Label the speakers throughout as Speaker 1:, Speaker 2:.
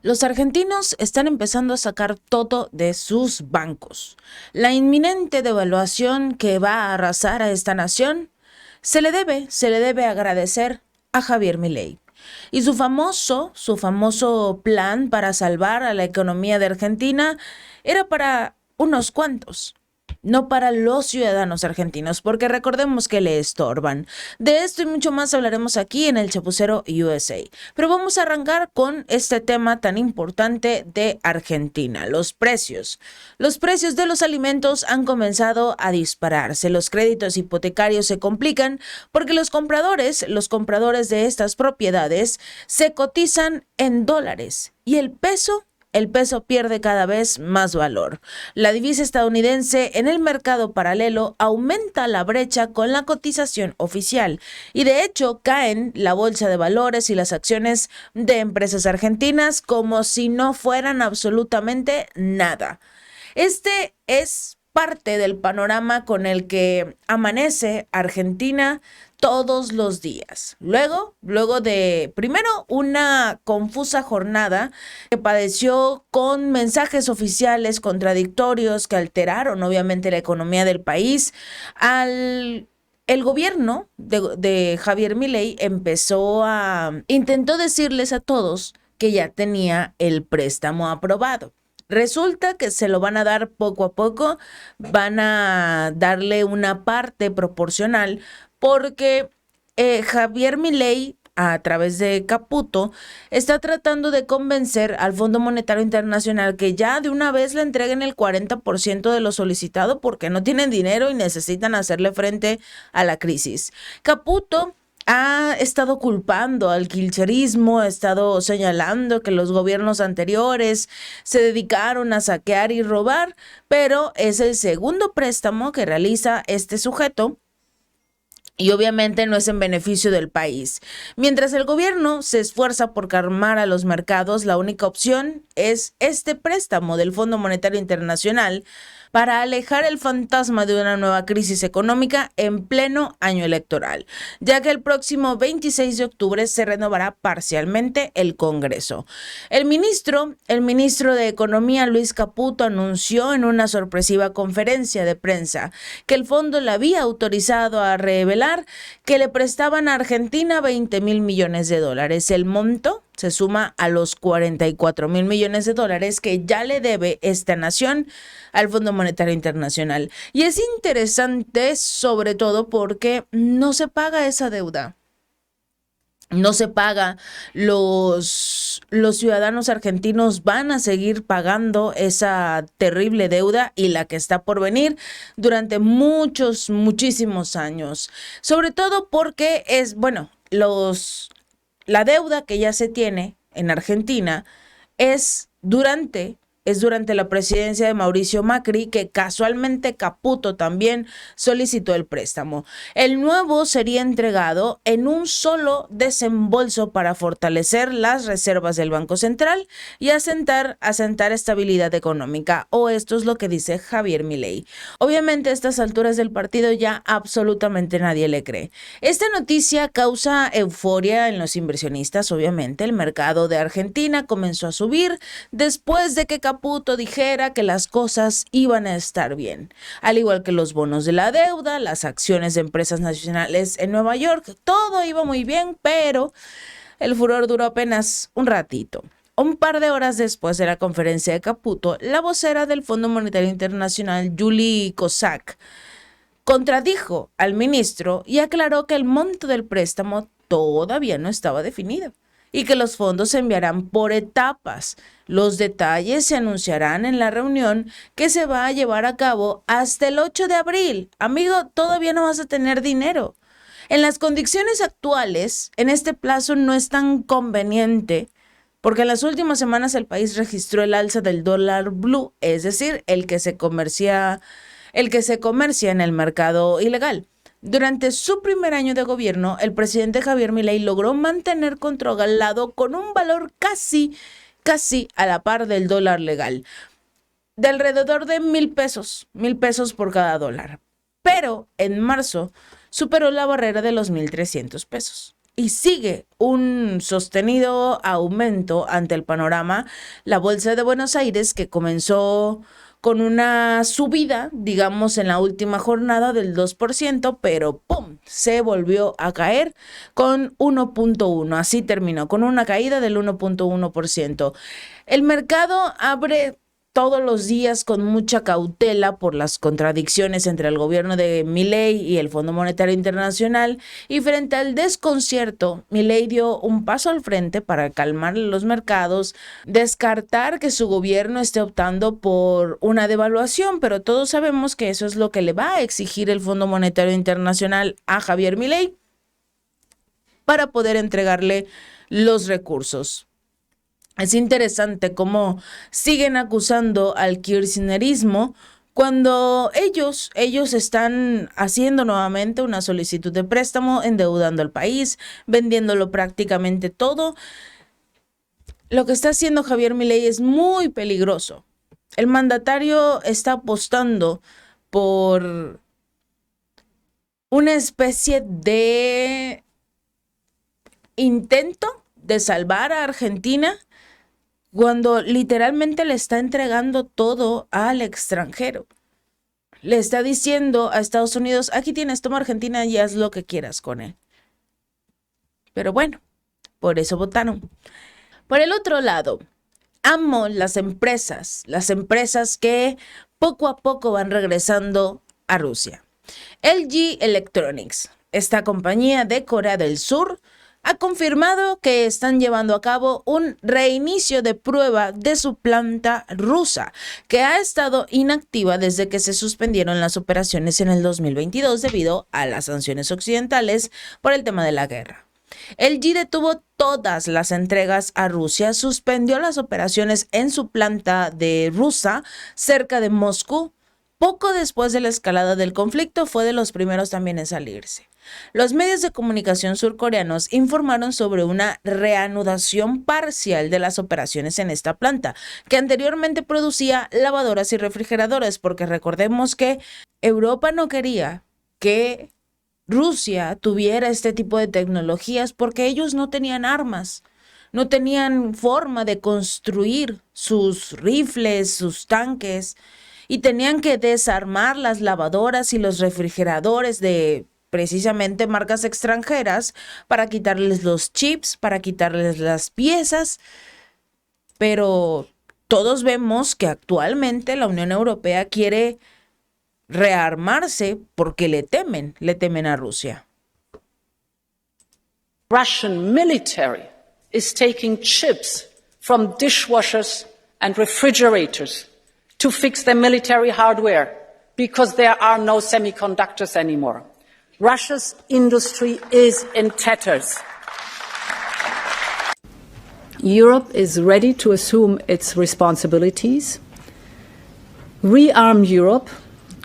Speaker 1: Los argentinos están empezando a sacar todo de sus bancos. La inminente devaluación que va a arrasar a esta nación se le debe agradecer a Javier Milei. Y su famoso plan para salvar a la economía de Argentina era para unos cuantos, no para los ciudadanos argentinos, porque recordemos que le estorban. De esto y mucho más hablaremos aquí en el Chapucero USA. Pero vamos a arrancar con este tema tan importante de Argentina, los precios. Los precios de los alimentos han comenzado a dispararse. Los créditos hipotecarios se complican porque los compradores de estas propiedades se cotizan en dólares y el peso pierde cada vez más valor. La divisa estadounidense en el mercado paralelo aumenta la brecha con la cotización oficial y de hecho caen la bolsa de valores y las acciones de empresas argentinas como si no fueran absolutamente nada. Este es parte del panorama con el que amanece Argentina todos los días. Luego de primero una confusa jornada que padeció con mensajes oficiales contradictorios que alteraron obviamente la economía del país, el gobierno de Javier Milei intentó decirles a todos que ya tenía el préstamo aprobado. Resulta que se lo van a dar poco a poco, van a darle una parte proporcional porque Javier Milei, a través de Caputo, está tratando de convencer al Fondo Monetario Internacional que ya de una vez le entreguen el 40% de lo solicitado porque no tienen dinero y necesitan hacerle frente a la crisis. Caputo ha estado culpando al kirchnerismo, ha estado señalando que los gobiernos anteriores se dedicaron a saquear y robar, pero es el segundo préstamo que realiza este sujeto y obviamente no es en beneficio del país. Mientras el gobierno se esfuerza por calmar a los mercados, la única opción es este préstamo del Fondo Monetario Internacional para alejar el fantasma de una nueva crisis económica en pleno año electoral, ya que el próximo 26 de octubre se renovará parcialmente el Congreso. El ministro de Economía, Luis Caputo, anunció en una sorpresiva conferencia de prensa que el fondo le había autorizado a revelar que le prestaban a Argentina 20.000 millones de dólares. El monto se suma a los 44.000 millones de dólares que ya le debe esta nación al Fondo Monetario Internacional. Y es interesante sobre todo porque no se paga esa deuda. No se paga, los ciudadanos argentinos van a seguir pagando esa terrible deuda y la que está por venir durante muchísimos años. Sobre todo porque la deuda que ya se tiene en Argentina es durante la presidencia de Mauricio Macri, que casualmente Caputo también solicitó el préstamo. El nuevo sería entregado en un solo desembolso para fortalecer las reservas del Banco Central y asentar estabilidad económica, o esto es lo que dice Javier Milei. Obviamente a estas alturas del partido ya absolutamente nadie le cree. Esta noticia causa euforia en los inversionistas, obviamente. El mercado de Argentina comenzó a subir después de que Caputo dijera que las cosas iban a estar bien, al igual que los bonos de la deuda, las acciones de empresas nacionales en Nueva York, todo iba muy bien, pero el furor duró apenas un ratito. Un par de horas después de la conferencia de Caputo, la vocera del Fondo Monetario Internacional, Julie Kozak, contradijo al ministro y aclaró que el monto del préstamo todavía no estaba definido y que los fondos se enviarán por etapas. Los detalles se anunciarán en la reunión que se va a llevar a cabo hasta el 8 de abril. Amigo, todavía no vas a tener dinero. En las condiciones actuales, en este plazo no es tan conveniente porque en las últimas semanas el país registró el alza del dólar blue, es decir, el que se comercia en el mercado ilegal. Durante su primer año de gobierno, el presidente Javier Milei logró mantener controlado con un valor casi a la par del dólar legal, de alrededor de 1,000 pesos por cada dólar. Pero en marzo superó la barrera de los 1,300 pesos. y sigue un sostenido aumento ante el panorama. La Bolsa de Buenos Aires, que comenzó con una subida, digamos, en la última jornada del 2%, pero ¡pum!, se volvió a caer con 1.1%. Así terminó, con una caída del 1.1%. El mercado abre todos los días con mucha cautela por las contradicciones entre el gobierno de Milei y el Fondo Monetario Internacional, y frente al desconcierto, Milei dio un paso al frente para calmar los mercados, descartar que su gobierno esté optando por una devaluación, pero todos sabemos que eso es lo que le va a exigir el Fondo Monetario Internacional a Javier Milei para poder entregarle los recursos. Es interesante cómo siguen acusando al kirchnerismo cuando ellos están haciendo nuevamente una solicitud de préstamo, endeudando al país, vendiéndolo prácticamente todo. Lo que está haciendo Javier Milei es muy peligroso. El mandatario está apostando por una especie de intento de salvar a Argentina, cuando literalmente le está entregando todo al extranjero. Le está diciendo a Estados Unidos: aquí tienes, toma Argentina y haz lo que quieras con él. Pero bueno, por eso votaron. Por el otro lado, amo las empresas que poco a poco van regresando a Rusia. LG Electronics, esta compañía de Corea del Sur, ha confirmado que están llevando a cabo un reinicio de prueba de su planta rusa, que ha estado inactiva desde que se suspendieron las operaciones en el 2022 debido a las sanciones occidentales por el tema de la guerra. LG detuvo todas las entregas a Rusia, suspendió las operaciones en su planta de Rusa cerca de Moscú. Poco después de la escalada del conflicto, fue de los primeros también en salirse. Los medios de comunicación surcoreanos informaron sobre una reanudación parcial de las operaciones en esta planta, que anteriormente producía lavadoras y refrigeradores, porque recordemos que Europa no quería que Rusia tuviera este tipo de tecnologías porque ellos no tenían armas, no tenían forma de construir sus rifles, sus tanques, y tenían que desarmar las lavadoras y los refrigeradores de precisamente marcas extranjeras para quitarles los chips, para quitarles las piezas. Pero todos vemos que actualmente la Unión Europea quiere rearmarse porque le temen a Rusia.
Speaker 2: Russian military is taking chips from dishwashers and refrigerators to fix their military hardware because there are no semiconductors anymore. Russia's industry is in tatters. Europe is ready to assume its responsibilities. Rearm Europe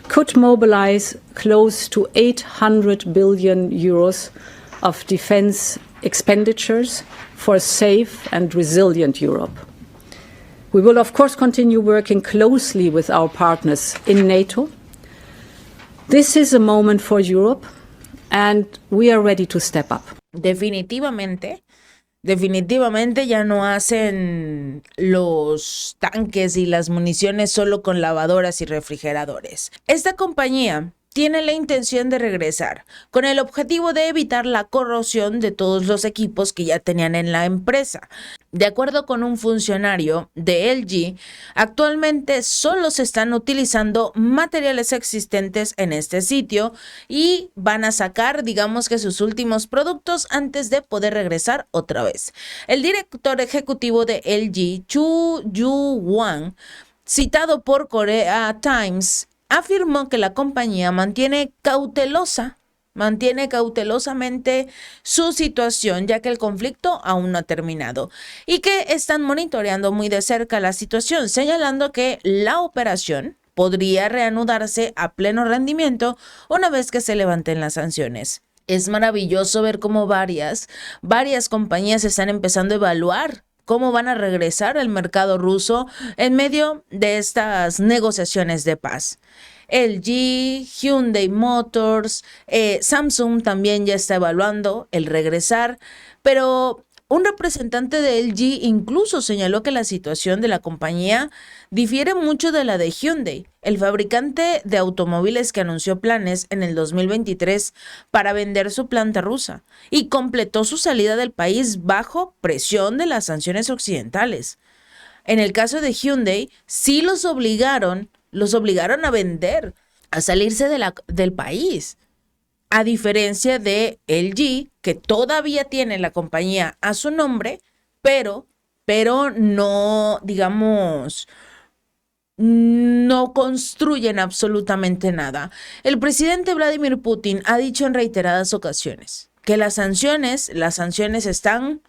Speaker 2: could mobilize close to 800 billion euros of defense expenditures for a safe and resilient Europe. We will, of course, continue working closely with our partners in NATO. This is a moment for Europe, and we are ready to step up.
Speaker 1: Definitivamente ya no hacen los tanques y las municiones solo con lavadoras y refrigeradores. Esta compañía tiene la intención de regresar con el objetivo de evitar la corrosión de todos los equipos que ya tenían en la empresa. De acuerdo con un funcionario de LG, actualmente solo se están utilizando materiales existentes en este sitio y van a sacar, digamos que sus últimos productos antes de poder regresar otra vez. El director ejecutivo de LG, Chu Yu-Hwan, citado por Korea Times, afirmó que la compañía mantiene cautelosamente su situación, ya que el conflicto aún no ha terminado, y que están monitoreando muy de cerca la situación, señalando que la operación podría reanudarse a pleno rendimiento una vez que se levanten las sanciones. Es maravilloso ver cómo varias compañías están empezando a evaluar cómo van a regresar al mercado ruso en medio de estas negociaciones de paz. LG, Hyundai Motors, Samsung también ya está evaluando el regresar, pero un representante de LG incluso señaló que la situación de la compañía difiere mucho de la de Hyundai, el fabricante de automóviles que anunció planes en el 2023 para vender su planta rusa y completó su salida del país bajo presión de las sanciones occidentales. En el caso de Hyundai, sí los obligaron a vender, a salirse del país. A diferencia de LG, que todavía tiene la compañía a su nombre, pero no, digamos, no construyen absolutamente nada. El presidente Vladimir Putin ha dicho en reiteradas ocasiones que las sanciones están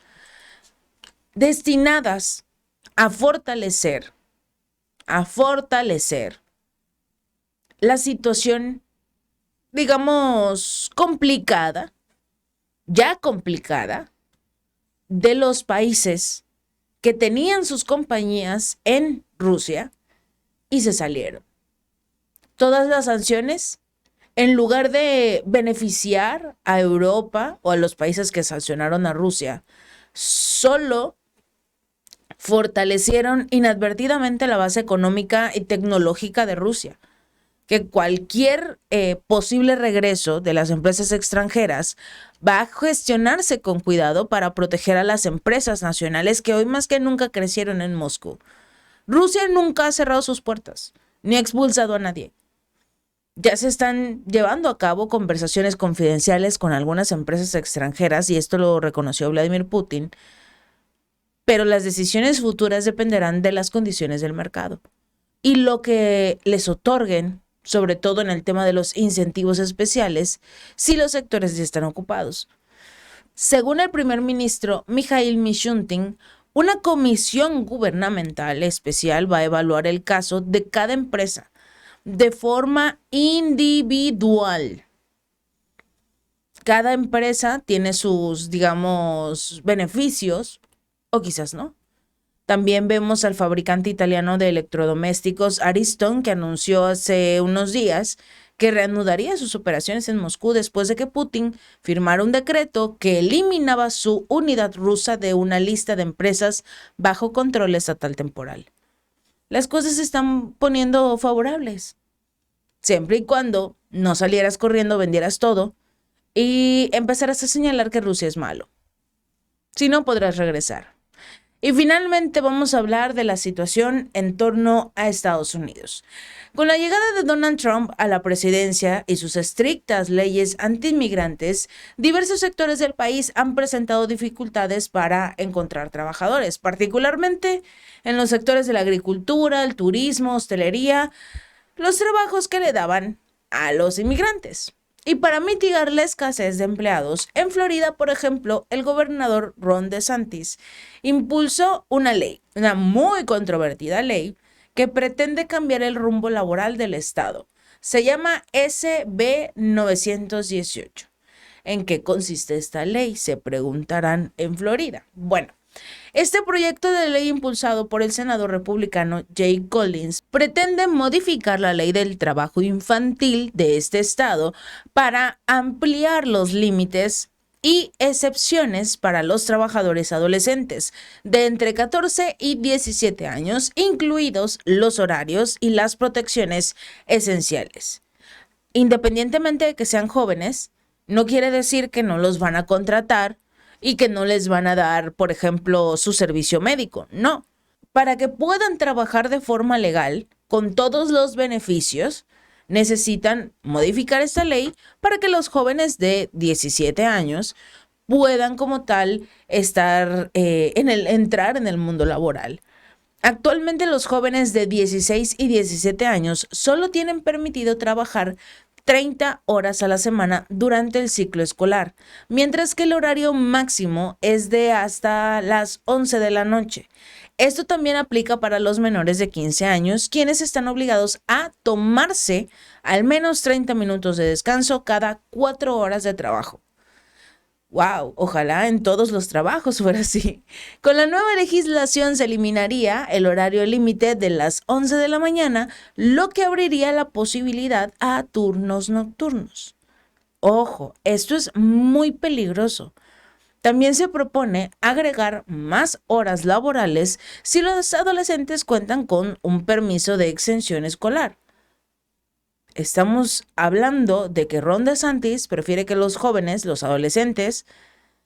Speaker 1: destinadas a fortalecer la situación, digamos, ya complicada, de los países que tenían sus compañías en Rusia y se salieron. Todas las sanciones, en lugar de beneficiar a Europa o a los países que sancionaron a Rusia, solo fortalecieron inadvertidamente la base económica y tecnológica de Rusia, que cualquier posible regreso de las empresas extranjeras va a gestionarse con cuidado para proteger a las empresas nacionales que hoy más que nunca crecieron en Moscú. Rusia nunca ha cerrado sus puertas, ni ha expulsado a nadie. Ya se están llevando a cabo conversaciones confidenciales con algunas empresas extranjeras, y esto lo reconoció Vladimir Putin, pero las decisiones futuras dependerán de las condiciones del mercado y lo que les otorguen, sobre todo en el tema de los incentivos especiales, si los sectores ya están ocupados. Según el primer ministro Mikhail Mishustin, una comisión gubernamental especial va a evaluar el caso de cada empresa de forma individual. Cada empresa tiene sus, digamos, beneficios, o quizás no. También vemos al fabricante italiano de electrodomésticos Ariston, que anunció hace unos días que reanudaría sus operaciones en Moscú después de que Putin firmara un decreto que eliminaba su unidad rusa de una lista de empresas bajo control estatal temporal. Las cosas se están poniendo favorables, siempre y cuando no salieras corriendo, vendieras todo y empezaras a señalar que Rusia es malo. Si no, podrás regresar. Y finalmente vamos a hablar de la situación en torno a Estados Unidos. Con la llegada de Donald Trump a la presidencia y sus estrictas leyes antiinmigrantes, diversos sectores del país han presentado dificultades para encontrar trabajadores, particularmente en los sectores de la agricultura, el turismo, hostelería, los trabajos que le daban a los inmigrantes. Y para mitigar la escasez de empleados, en Florida, por ejemplo, el gobernador Ron DeSantis impulsó una ley, una muy controvertida ley, que pretende cambiar el rumbo laboral del estado. Se llama SB 918. ¿En qué consiste esta ley?, se preguntarán en Florida. Bueno, este proyecto de ley impulsado por el senador republicano Jay Collins pretende modificar la ley del trabajo infantil de este estado para ampliar los límites y excepciones para los trabajadores adolescentes de entre 14 y 17 años, incluidos los horarios y las protecciones esenciales. Independientemente de que sean jóvenes, no quiere decir que no los van a contratar y que no les van a dar, por ejemplo, su servicio médico. No. Para que puedan trabajar de forma legal, con todos los beneficios, necesitan modificar esta ley para que los jóvenes de 17 años puedan como tal entrar en el mundo laboral. Actualmente los jóvenes de 16 y 17 años solo tienen permitido trabajar 30 horas a la semana durante el ciclo escolar, mientras que el horario máximo es de hasta las 11 de la noche. Esto también aplica para los menores de 15 años, quienes están obligados a tomarse al menos 30 minutos de descanso cada 4 horas de trabajo. Wow, ojalá en todos los trabajos fuera así. Con la nueva legislación se eliminaría el horario límite de las 11 de la mañana, lo que abriría la posibilidad a turnos nocturnos. Ojo, esto es muy peligroso. También se propone agregar más horas laborales si los adolescentes cuentan con un permiso de exención escolar. Estamos hablando de que Ron DeSantis prefiere que los jóvenes, los adolescentes,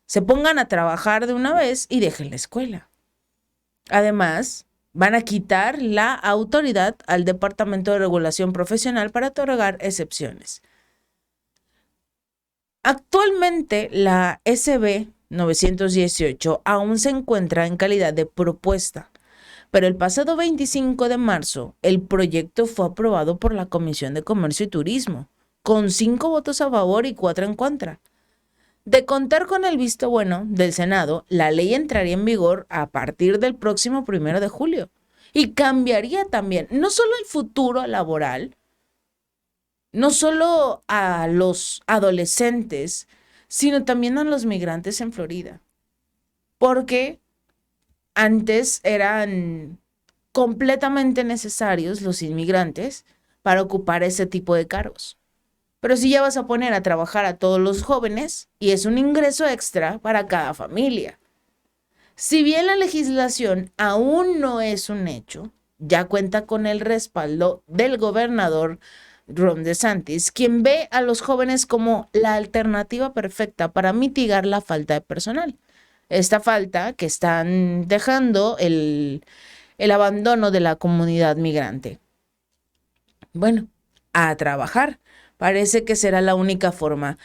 Speaker 1: se pongan a trabajar de una vez y dejen la escuela. Además, van a quitar la autoridad al Departamento de Regulación Profesional para otorgar excepciones. Actualmente, la SB 918 aún se encuentra en calidad de propuesta, pero el pasado 25 de marzo el proyecto fue aprobado por la Comisión de Comercio y Turismo, con 5 votos a favor y 4 en contra. De contar con el visto bueno del Senado, la ley entraría en vigor a partir del próximo 1 de julio y cambiaría también no solo el futuro laboral, no solo a los adolescentes, sino también a los migrantes en Florida, porque antes eran completamente necesarios los inmigrantes para ocupar ese tipo de cargos. Pero si ya vas a poner a trabajar a todos los jóvenes y es un ingreso extra para cada familia. Si bien la legislación aún no es un hecho, ya cuenta con el respaldo del gobernador Ron DeSantis, quien ve a los jóvenes como la alternativa perfecta para mitigar la falta de personal. Esta falta que están dejando el abandono de la comunidad migrante. Bueno, a trabajar. Parece que será la única forma.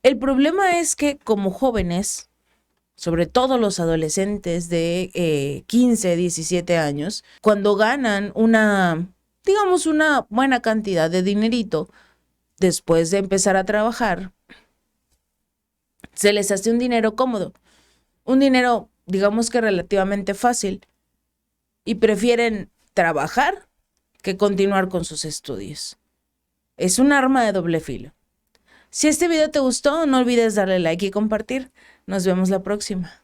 Speaker 1: El problema es que como jóvenes, sobre todo los adolescentes de 15, 17 años, cuando ganan una buena cantidad de dinerito, después de empezar a trabajar, se les hace un dinero cómodo, un dinero, digamos que relativamente fácil, y prefieren trabajar que continuar con sus estudios. Es un arma de doble filo. Si este video te gustó, no olvides darle like y compartir. Nos vemos la próxima.